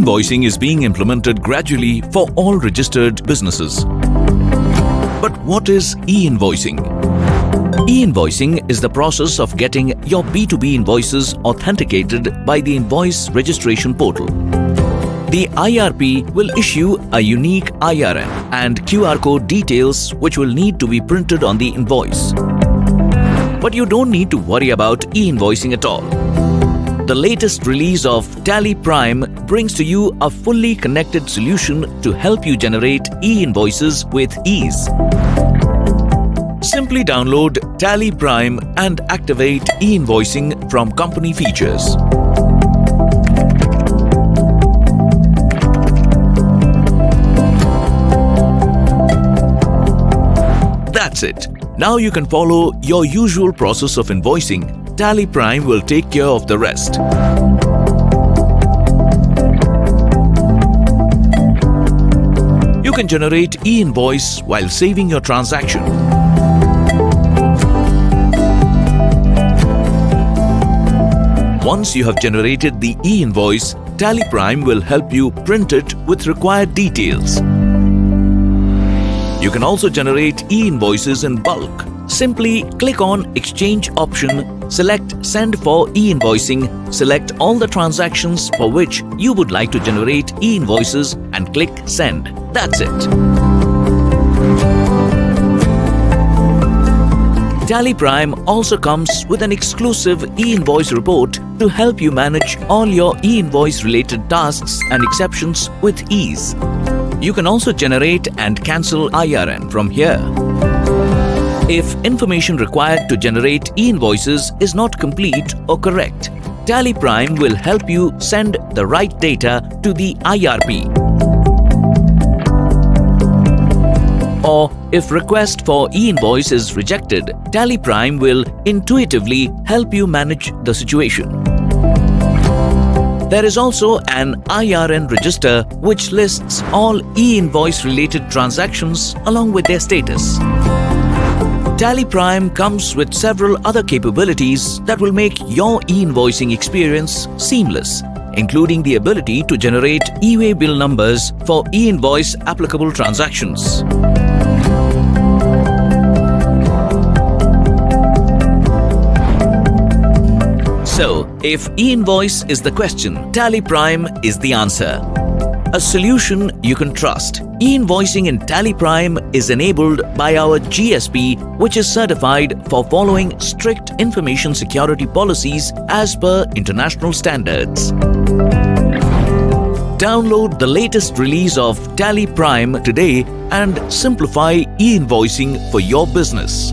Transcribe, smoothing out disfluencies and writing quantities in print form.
E-invoicing is being implemented gradually for all registered businesses. But what is e-invoicing? E-invoicing is the process of getting your B2B invoices authenticated by the invoice registration portal. The IRP will issue a unique IRN and QR code details which will need to be printed on the invoice. But you don't need to worry about e-invoicing at all. The latest release of TallyPrime brings to you a fully connected solution to help you generate e-invoices with ease. Simply download TallyPrime and activate e-invoicing from company features. That's it. Now you can follow your usual process of invoicing. TallyPrime will take care of the rest. You can generate e-invoice while saving your transaction. Once you have generated the e-invoice, TallyPrime will help you print it with required details. You can also generate e-invoices in bulk. Simply click on Exchange option, select Send for e-invoicing, select all the transactions for which you would like to generate e-invoices and click Send. That's it. TallyPrime also comes with an exclusive e-invoice report to help you manage all your e-invoice related tasks and exceptions with ease. You can also generate and cancel IRN from here. If information required to generate e-invoices is not complete or correct, TallyPrime will help you send the right data to the IRP. Or if request for e-invoice is rejected, TallyPrime will intuitively help you manage the situation. There is also an IRN register which lists all e-invoice related transactions along with their status. TallyPrime comes with several other capabilities that will make your e-invoicing experience seamless, including the ability to generate e-way bill numbers for e-invoice applicable transactions. So, if e-invoice is the question, TallyPrime is the answer. A solution you can trust. E-invoicing in TallyPrime is enabled by our GSP, which is certified for following strict information security policies as per international standards. Download the latest release of TallyPrime today and simplify e-invoicing for your business.